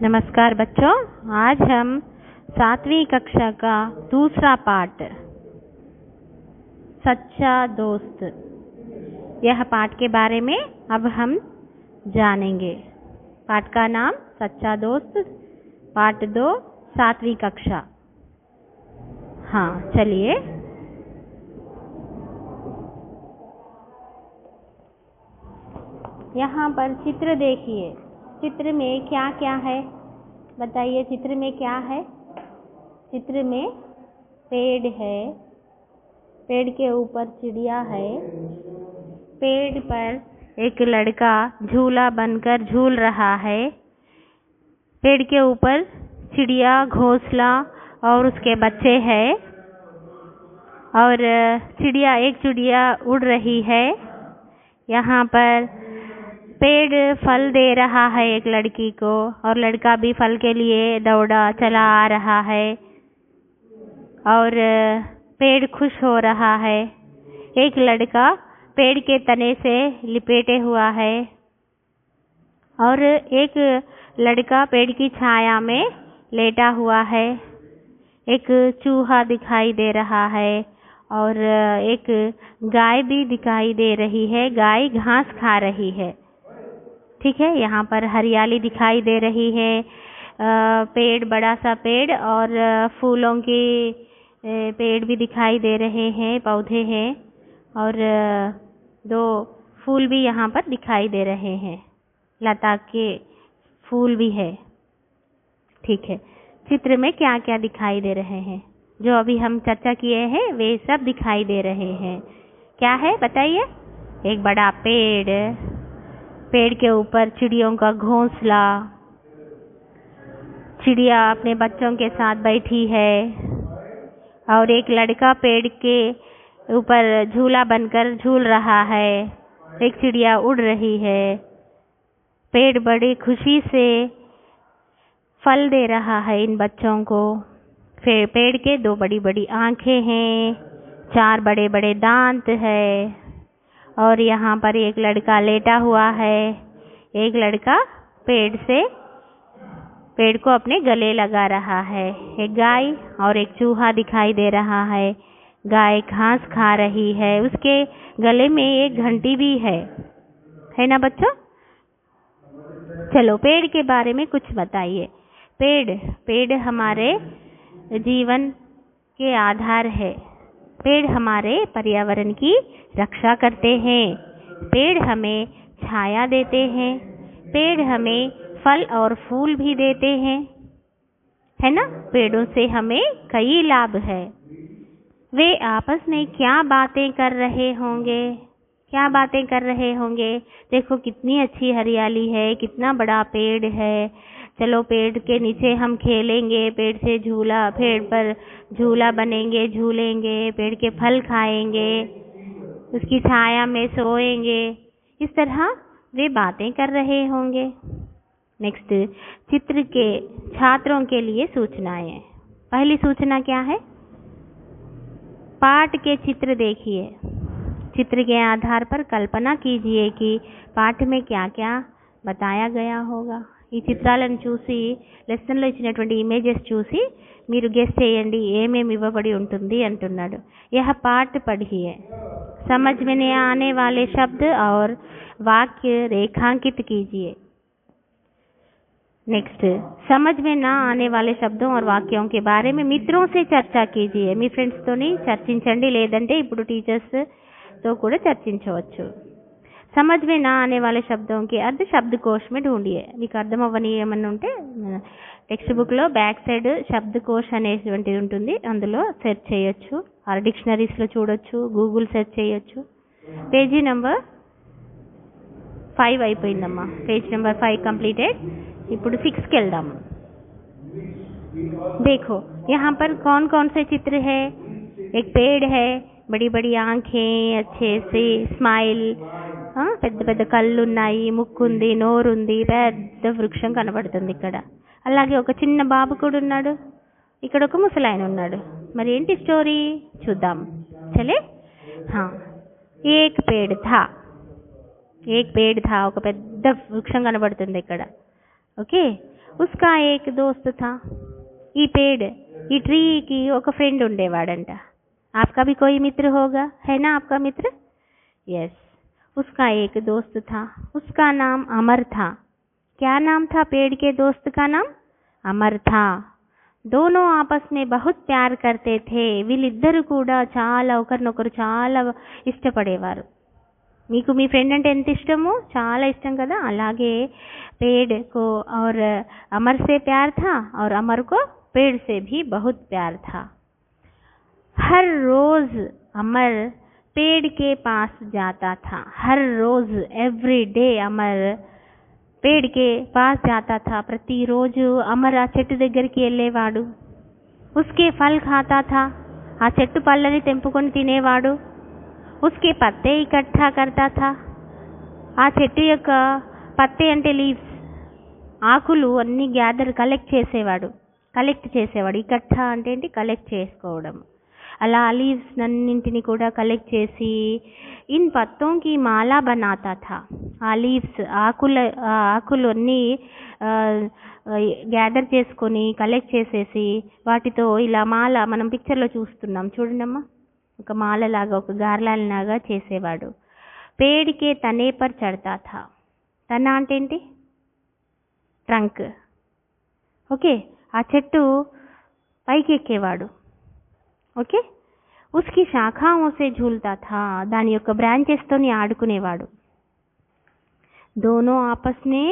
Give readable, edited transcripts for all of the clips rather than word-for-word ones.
नमस्कार बच्चों, आज हम 7वीं कक्षा का दूसरा पाठ सच्चा दोस्त, यह पाठ के बारे में अब हम जानेंगे। पाठ का नाम सच्चा दोस्त, पाठ 2, 7वीं कक्षा। हाँ, चलिए यहाँ पर चित्र देखिए। चित्र में क्या क्या है बताइए। चित्र में क्या है? चित्र में पेड़ है, पेड़ के ऊपर चिड़िया है, पेड़ पर एक लड़का झूला बनकर झूल रहा है, पेड़ के ऊपर चिड़िया, घोंसला और उसके बच्चे हैं, और एक चिड़िया उड़ रही है। यहाँ पर पेड़ फल दे रहा है एक लड़की को, और लड़का भी फल के लिए दौड़ा चला आ रहा है, और पेड़ खुश हो रहा है। एक लड़का पेड़ के तने से लिपेटे हुआ है, और एक लड़का पेड़ की छाया में लेटा हुआ है। एक चूहा दिखाई दे रहा है, और एक गाय भी दिखाई दे रही है। गाय घास खा रही है। ठीक है, यहाँ पर हरियाली दिखाई दे रही है। पेड़, बड़ा सा पेड़, और फूलों के पेड़ भी दिखाई दे रहे हैं, पौधे हैं, और 2 फूल भी यहाँ पर दिखाई दे रहे हैं। लता के फूल भी है। ठीक है, चित्र में क्या क्या दिखाई दे रहे हैं जो अभी हम चर्चा किए हैं, वे सब दिखाई दे रहे हैं। क्या है बताइए? एक बड़ा पेड़, पेड़ के ऊपर चिड़ियों का घोंसला, चिड़िया अपने बच्चों के साथ बैठी है, और एक लड़का पेड़ के ऊपर झूला बनकर झूल रहा है। एक चिड़िया उड़ रही है। पेड़ बड़ी खुशी से फल दे रहा है इन बच्चों को। फिर पेड़ के 2 बड़ी बड़ी आंखें हैं, 4 बड़े बड़े दांत है, और यहाँ पर एक लड़का लेटा हुआ है। एक लड़का पेड़ को अपने गले लगा रहा है। एक गाय और एक चूहा दिखाई दे रहा है। गाय घास खा रही है, उसके गले में एक घंटी भी है ना बच्चों? चलो, पेड़ के बारे में कुछ बताइए। पेड़ हमारे जीवन के आधार है। पेड़ हमारे पर्यावरण की रक्षा करते हैं। पेड़ हमें छाया देते हैं। पेड़ हमें फल और फूल भी देते हैं, है ना? पेड़ों से हमें कई लाभ है। वे आपस में क्या बातें कर रहे होंगे? देखो कितनी अच्छी हरियाली है, कितना बड़ा पेड़ है। चलो, पेड़ के नीचे हम खेलेंगे, पेड़ पर झूला बनेंगे, झूलेंगे, पेड़ के फल खाएंगे, उसकी छाया में सोएंगे। इस तरह वे बातें कर रहे होंगे। नेक्स्ट, चित्र के छात्रों के लिए सूचनाएं। पहली सूचना क्या है? पाठ के चित्र देखिए। चित्र के आधार पर कल्पना कीजिए कि पाठ में क्या क्या बताया गया होगा। ఈ చిత్రాలను చూసి లెసన్లో ఇచ్చినటువంటి ఇమేజెస్ చూసి మీరు గెస్ చేయండి ఏమేమి ఇవ్వబడి ఉంటుంది అంటున్నాడు। यह पाठ पढ़िए, समझ में नहीं आने वाले शब्द और वाक्य रेखांकित कीजिए। नेक्स्ट, समझ में ना आने वाले शब्दों और वाक्यों के बारे में मित्रों से चर्चा कीजिए। మీ ఫ్రెండ్స్ తోని చర్చించండి, లేదంటే ఇప్పుడు టీచర్స్ తో కూడా చర్చించవచ్చు। समझ में ना आने वाले शब्दों के अर्थ शब्दकोश में ढूंढिए। మీకు అర్థం అవ్వని ఏమన్నా ఉంటే టెక్స్ట్ బుక్ లో బ్యాక్ సైడ్ శబ్దకోశ్ అనేటువంటిది ఉంటుంది, అందులో సెర్చ్ చేయొచ్చు, ఆర్ డిక్షనరీస్ లో చూడొచ్చు, గూగుల్ సెర్చ్ చేయొచ్చు। పేజీ నెంబర్ 5 అయిపోయిందమ్మా। Page number 5 completed. ఇప్పుడు 6 కి వెళ్దాం। देखो यहाँ पर कौन कौन से चित्र है। एक पेड़ है, बड़ी बड़ी आंखें, अच्छे से स्माइल, పెద్ద పెద్ద కళ్ళు ఉన్నాయి, ముక్కు ఉంది, నోరు ఉంది, పెద్ద వృక్షం కనబడుతుంది ఇక్కడ। అలాగే ఒక చిన్న బాబు కూడా ఉన్నాడు, ఇక్కడ ఒక ముసలాయన ఉన్నాడు। మరి ఏంటి స్టోరీ చూద్దాం, చలే। एक पेड़ था, ఒక పెద్ద వృక్షం కనబడుతుంది ఇక్కడ। ఓకే, उसका एक दोस्त था. ఈ पेड़ ఈ ట్రీకి ఒక ఫ్రెండ్ ఉండేవాడంట. आपका भी कोई मित्र होगा, है ना आपका मित्र? यस. उसका एक दोस्त था. उसका नाम अमर था. क्या नाम था पेड़ के दोस्त का नाम? अमर था. दोनों आपस में बहुत प्यार करते थे. వీళ్ళిద్దరు కూడా చాలా ఒకరినొకరు చాలా ఇష్టపడేవారు. మీకు మీ ఫ్రెండ్ అంటే ఎంత ఇష్టమో, చాలా ఇష్టం కదా, అలాగే पेड़ को और अमर से प्यार था और अमर को पेड़ से भी बहुत प्यार था. हर रोज अमर पेड़ के पास जाता था. हर रोज एवरी डे अमर पेड़ के पास जाता था. ప్రతిరోజు అమర్ ఆ చెట్టు దగ్గరికి వెళ్ళేవాడు. उसके फल खाता था. ఆ చెట్టు పళ్ళని తెంపుకొని తినేవాడు. उसके पत्ते इकट्ठा करता था. ఆ చెట్టు యొక్క పత్తే అంటే లీవ్స్, ఆకులు అన్నీ కలెక్ట్ చేసేవాడు. ఇకట్టా అంటే ఏంటి? కలెక్ట్ చేసుకోవడం. అలా లీవ్స్ అన్నింటిని కూడా కలెక్ట్ చేసి ఇన్ పత్తోంకి మాలా బనాతా థా. ఆ లీవ్స్ ఆకులు అన్నీ గ్యాదర్ చేసుకొని కలెక్ట్ చేసేసి వాటితో ఇలా మాల, మనం పిక్చర్లో చూస్తున్నాం చూడండమ్మా, ఒక మాలలాగా ఒక గార్లాలాగా చేసేవాడు. పేడికే తనే పర్ చడతా థా. తన అంటే ఏంటి? ట్రంక్. ఓకే, ఆ చెట్టు పైకి ఎక్కేవాడు. ఓకే, ఉస్కి శాఖాओं से झूलता था. దాని యొక్క బ్రాంచెస్తోని ఆడుకునేవాడు. दोनों आपस में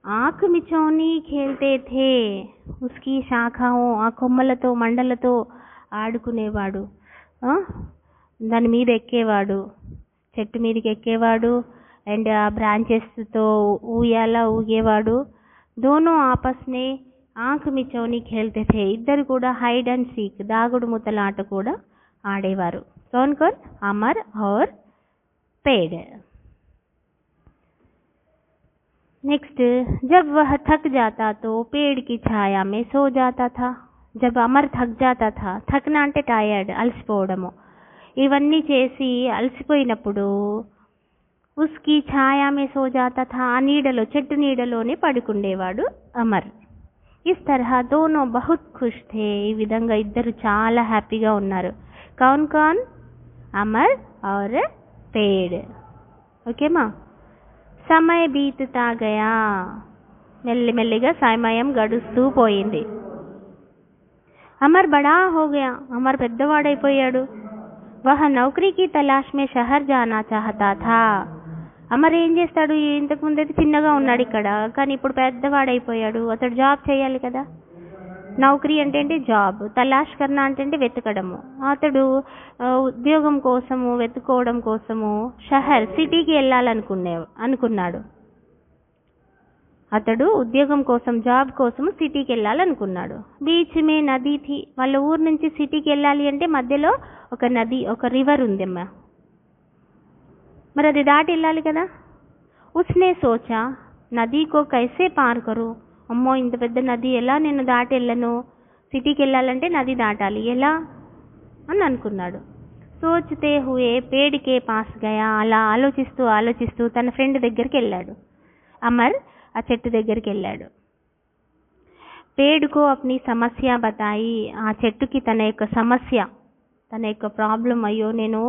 आंख मिचौनी खेलते थे. उसकी शाखाओं, ఆ కొమ్మలతో మండలతో ఆడుకునేవాడు. దాని మీద ఎక్కేవాడు, చెట్టు మీదకి ఎక్కేవాడు అండ్ ఆ బ్రాంచెస్తో ఊగేవాడు. दोनों आपस में ఆంఖ్ మిచౌని ఖేల్తే థే. ఇద్దరు కూడా హైడ్ అండ్ సీక్, దాగుడు ముతలాట కూడా ఆడేవారు. కౌన్ కౌన్? అమర్ और पेड़. नेक्स्ट, जब वह थक जाता तो पेड़ की छाया में सो जाता था. जब अमर थक जाता था, थकना అంటే టైర్డ్, అలసిపోవడము, ఇవన్నీ చేసి అలసిపోయినప్పుడు ఉస్కి ఛాయా మే సో జాతా థా. ఆ నీడలో, చెట్టు నీడలోనే పడుకుండేవాడు అమర్. ఇస్ తరహా దోనో బహుత్ ఖుష్ థే. ఈ విధంగా ఇద్దరు చాలా హ్యాపీగా ఉన్నారు. కౌన్ కౌన్? అమర్ और पेड़. ఓకేమా? సమయ బీతుతా గయా. మెల్లిమెల్లిగా సమయం గడుస్తూ పోయింది. అమర్ బడా హో గయా. అమర్ పెద్దవాడైపోయాడు. వహ నౌకరీకి తలాష్ మే షహర్ జానా చాహతా థా. అమర్ ఏం చేస్తాడు? ఇంతకు ముందైతే చిన్నగా ఉన్నాడు ఇక్కడ, కానీ ఇప్పుడు పెద్దవాడైపోయాడు. అతడు జాబ్ చేయాలి కదా. నౌకరీ అంటే ఏంటి? జాబ్. తలాష్ కర్నా అంటే వెతకడము. అతడు ఉద్యోగం కోసము, వెతుకోవడం కోసము షహర్, సిటీకి వెళ్ళాలనుకున్నాడు. అతడు ఉద్యోగం కోసం, జాబ్ కోసం సిటీకి వెళ్ళాలనుకున్నాడు. బీచ్ మే నది థీ. వాళ్ళ ఊరు నుంచి సిటీకి వెళ్ళాలి అంటే మధ్యలో ఒక నది, ఒక రివర్ ఉందమ్మా. మరి అది దాటి వెళ్ళాలి కదా. ఉస్నే సోచా నదీ కో కైసే పార్ కరు. అమ్మో, ఇంత పెద్ద నది ఎలా నేను దాటి వెళ్ళను? సిటీకి వెళ్ళాలంటే నది దాటాలి, ఎలా అని అనుకున్నాడు. సోచతే హుయే పేడికే పాస్ గయా. అలా ఆలోచిస్తూ తన ఫ్రెండ్ దగ్గరికి వెళ్ళాడు. అమర్ ఆ చెట్టు దగ్గరికి వెళ్ళాడు. పేడుకో అప్ని సమస్య బతాయి. ఆ చెట్టుకి తన యొక్క సమస్య, తన యొక్క ప్రాబ్లం, అయ్యో నేను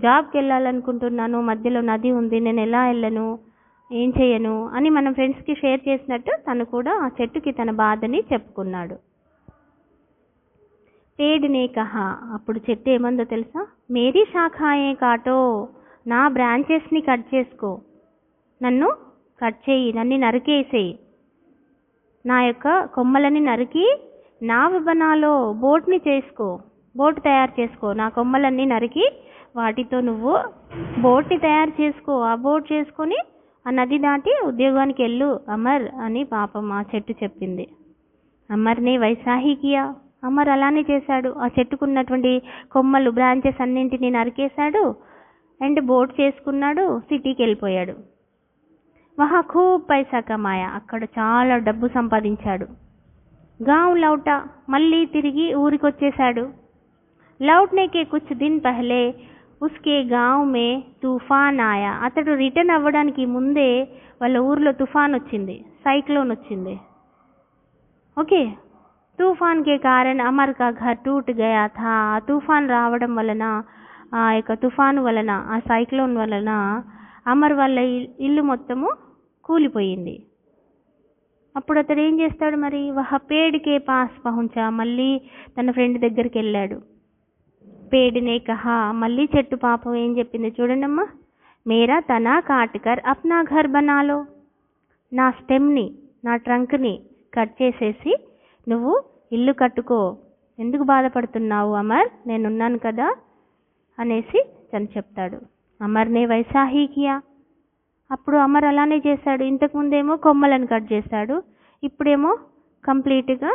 జాబ్కి వెళ్ళాలనుకుంటున్నాను, మధ్యలో నది ఉంది, నేను ఎలా వెళ్ళను, ఏం చేయను అని మనం ఫ్రెండ్స్కి షేర్ చేసినట్టు తను కూడా ఆ చెట్టుకి తన బాధని చెప్పుకున్నాడు. పేడునే కహా. అప్పుడు చెట్టు ఏమందో తెలుసా? మేరీ శాఖాయే కాటో. నా బ్రాంచెస్ని కట్ చేసుకో, నన్ను కట్ చేయి, నన్ను నరికేసేయి, నా యొక్క కొమ్మలని నరికి నావ బనాలో, బోట్ని చేసుకో, బోట్ తయారు చేసుకో. నా కొమ్మలన్నీ నరికి వాటితో నువ్వు బోట్ని తయారు చేసుకో. ఆ బోట్ చేసుకొని ఆ నది దాటి ఉద్యోగానికి వెళ్ళు అమర్ అని పాపం ఆ చెట్టు చెప్పింది. అమర్ని వైసాహి కియా. అమర్ అలానే చేశాడు. ఆ చెట్టుకున్నటువంటి కొమ్మలు, బ్రాంచెస్ అన్నింటినీ నరికేశాడు అండ్ బోట్ చేసుకున్నాడు, సిటీకి వెళ్ళిపోయాడు. వహా ఖూబ్ పైసా కమాయా. అక్కడ చాలా డబ్బు సంపాదించాడు. గావ్ లౌటా. మళ్ళీ తిరిగి ఊరికి వచ్చేశాడు. लौटने के कुछ दिन पहले उसके गांव में तूफान आया. అతడు రిటర్న్ అవ్వడానికి ముందే వాళ్ళ ఊర్లో తుఫాన్ వచ్చింది, సైక్లోన్ వచ్చింది. ఓకే. तूफान के कारण अमर का घर टूट गया था. तूफान రావడం వలన ఆ యొక్క తుఫాను వలన ఆ సైక్లోన్ వలన అమర్ వాళ్ళ ఇల్లు మొత్తము కూలిపోయింది. అప్పుడు అతడు ఏం చేస్తాడు మరి? వహ పేడ్ కే పాస్ పహుంచా, మళ్ళీ తన ఫ్రెండ్ దగ్గరికి వెళ్ళాడు. పేడ్నే కహా, మళ్ళీ చెట్టు పాపం ఏం చెప్పింది చూడండమ్మా. మేరా తనా కాట్కర్ అప్నా ఘర్ బనాలో, నా స్టెమ్ని నా ట్రంక్ని కట్ చేసేసి నువ్వు ఇల్లు కట్టుకో, ఎందుకు బాధపడుతున్నావు అమర్, నేనున్నాను కదా అనేసి తను చెప్తాడు. అమర్నే వైసాహీ కియా, అప్పుడు అమర్ అలానే చేశాడు. ఇంతకుముందేమో కొమ్మలను కట్ చేశాడు, ఇప్పుడేమో కంప్లీట్గా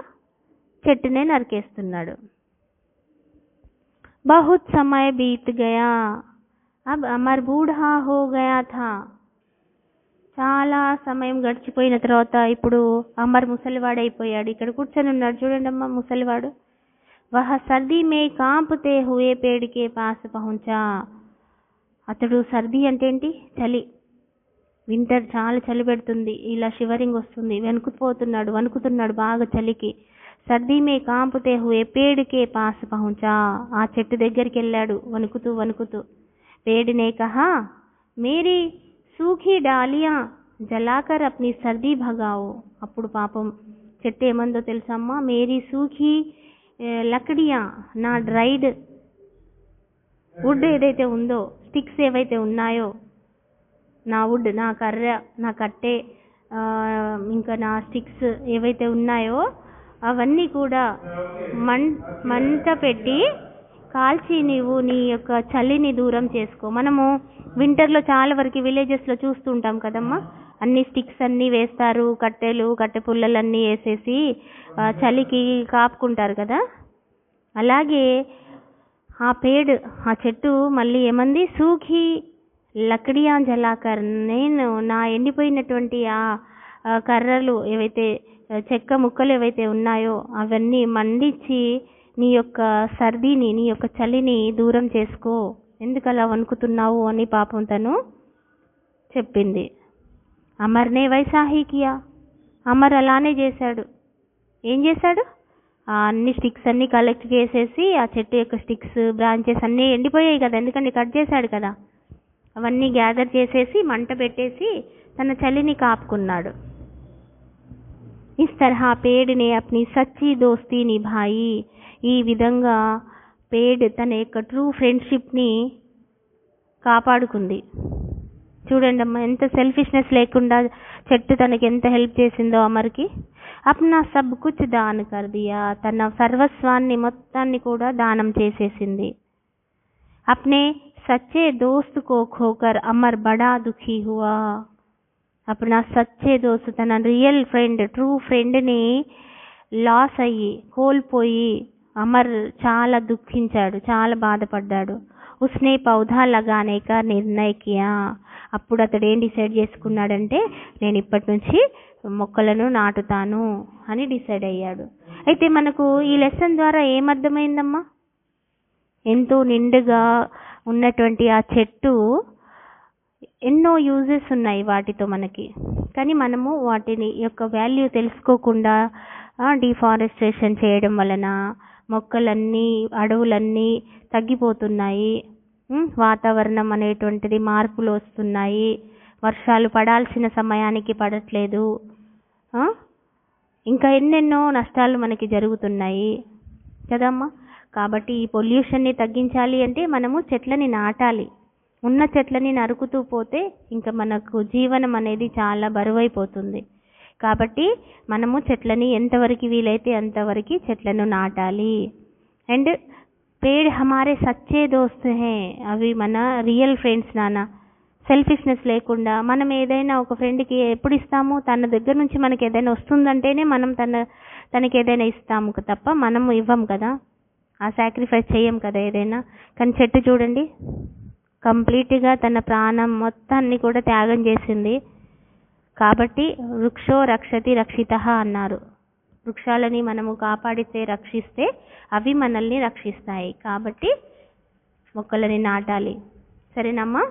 చెట్టునే నరికేస్తున్నాడు. బహుత్ సమయ బీత్ గయా, అబ్ అమర్ బూఢా హో గయా థా, చాలా సమయం గడిచిపోయిన తర్వాత ఇప్పుడు అమర్ ముసలివాడైపోయాడు. ఇక్కడ కూర్చొని ఉన్నాడు చూడండి అమ్మ ముసలివాడు. వహ సర్దీ మే కాంపుతే హుయే పేడ్ కే పాస్ పహుంచా, అతడు సర్దీ అంటే ఏంటి? చలి, వింటర్, చాలా చలి పెడుతుంది, ఇలా షివరింగ్ వస్తుంది, వణుకుతున్నాడు బాగా చలికి. సర్దీ మే కాంపుతే హుయే పేడ్ కే పాస్ పహుంచా, ఆ చెట్టు దగ్గరికి వెళ్ళాడు వణుకుతూ. పేడ్నే కహా మేరీ సూఖీ డాలియా జలాకర్ అప్ని సర్దీ భగావో, అప్పుడు పాపం చెట్టు ఏమందో తెలుసమ్మా, మేరీ సూఖీ లకడియా, నా డ్రైడ్ వుడ్ ఏదైతే ఉందో, స్టిక్స్ ఏవైతే ఉన్నాయో, నా వుడ్, నా కర్ర, నా కట్టె, ఇంకా నా స్టిక్స్ ఏవైతే ఉన్నాయో అవన్నీ కూడా మంట పెట్టి కాల్చి నీవు నీ యొక్క చలిని దూరం చేసుకో. మనము వింటర్లో చాలా వరకు విలేజెస్లో చూస్తూ ఉంటాం కదమ్మా, అన్ని స్టిక్స్ అన్నీ వేస్తారు, కట్టె పుల్లలన్నీ వేసేసి చలికి కాపుకుంటారు కదా. అలాగే ఆ పేడ్, ఆ చెట్టు మళ్ళీ ఏమంది? సూఖీ లకడియా జలాకర్, నేను నా ఎండిపోయినటువంటి ఆ కర్రలు ఏవైతే, చెక్క ముక్కలు ఏవైతే ఉన్నాయో అవన్నీ మండించి నీ యొక్క సర్దీని, నీ యొక్క చలిని దూరం చేసుకో, ఎందుకు అలా వణుకుతున్నావు అని పాపం తను చెప్పింది. అమర్నే వైసాహీ కియా, అమర్ అలానే చేశాడు. ఏం చేశాడు? ఆ అన్ని స్టిక్స్ అన్నీ కలెక్ట్ చేసేసి ఆ చెట్టు యొక్క స్టిక్స్, బ్రాంచెస్ అన్నీ ఎండిపోయాయి కదా, ఎందుకంటే కట్ చేశాడు కదా, అవన్నీ గ్యాదర్ చేసేసి మంట పెట్టేసి తన చలిని కాపుకున్నాడు. ఇస్ తరహా పేడ్నే అప్ని సచ్చి దోస్తీ నిభాయి, ఈ విధంగా పేడ్ తన యొక్క ట్రూ ఫ్రెండ్షిప్ని కాపాడుకుంది. చూడండి అమ్మ, ఎంత సెల్ఫిష్నెస్ లేకుండా చెట్టు తనకి ఎంత హెల్ప్ చేసిందో అమర్కి. అప్నా సబ్ కుచ్ దాన్ కర్ దియా, తన సర్వస్వాన్ని మొత్తాన్ని కూడా దానం చేసేసింది. అప్నే సచ్చే దోస్త్ కో ఖోకర్ అమర్ బడా దుఖీ హువా, అప్పుడు నా సచ్చే దోస్త్, తన రియల్ ఫ్రెండ్, ట్రూ ఫ్రెండ్ని లాస్ అయ్యి, కోల్పోయి అమర్ చాలా దుఃఖించాడు, చాలా బాధపడ్డాడు. ఉస్నే పౌధా లగానే కా నిర్ణయ కియా, అప్పుడు అతడు ఏం డిసైడ్ చేసుకున్నాడంటే నేను ఇప్పటి నుంచి మొక్కలను నాటుతాను అని డిసైడ్ అయ్యాడు. అయితే మనకు ఈ లెసన్ ద్వారా ఏమర్థమైందమ్మా? ఎంతో నిండుగా ఉన్నటువంటి ఆ చెట్టు ఎన్నో యూజెస్ ఉన్నాయి వాటితో మనకి, కానీ మనము వాటిని యొక్క వాల్యూ తెలుసుకోకుండా డిఫారెస్టేషన్ చేయడం వలన మొక్కలన్నీ, అడవులన్నీ తగ్గిపోతున్నాయి, వాతావరణం అనేటువంటిది మార్పులు వస్తున్నాయి, వర్షాలు పడాల్సిన సమయానికి పడట్లేదు, ఇంకా ఎన్నెన్నో నష్టాలు మనకి జరుగుతున్నాయి కదమ్మా. కాబట్టి ఈ పొల్యూషన్ని తగ్గించాలి అంటే మనము చెట్లని నాటాలి. ఉన్న చెట్లని నరుకుతూ పోతే ఇంకా మనకు జీవనం అనేది చాలా బరువైపోతుంది. కాబట్టి మనము చెట్లని ఎంతవరకు వీలైతే అంతవరకు చెట్లను నాటాలి. అండ్ పేడ్ హమారే సచ్చే దోస్త్ హే, అవి మన రియల్ ఫ్రెండ్స్ నాన్న. సెల్ఫిష్నెస్ లేకుండా మనం ఏదైనా ఒక ఫ్రెండ్కి ఎప్పుడు ఇస్తాము? తన దగ్గర నుంచి మనకి ఏదైనా వస్తుందంటేనే మనం తనకి ఏదైనా ఇస్తాము తప్ప మనము ఇవ్వం కదా, ఆ సాక్రిఫైస్ చేయం కదా ఏదైనా. కానీ చెట్టు చూడండి, కంప్లీట్గా తన ప్రాణం మొత్తాన్ని కూడా త్యాగం చేసింది. కాబట్టి వృక్షో రక్షతి రక్షితః అన్నారు. వృక్షాలని మనము కాపాడితే, రక్షిస్తే అవి మనల్ని రక్షిస్తాయి. కాబట్టి మొక్కలని నాటాలి. సరేనమ్మా?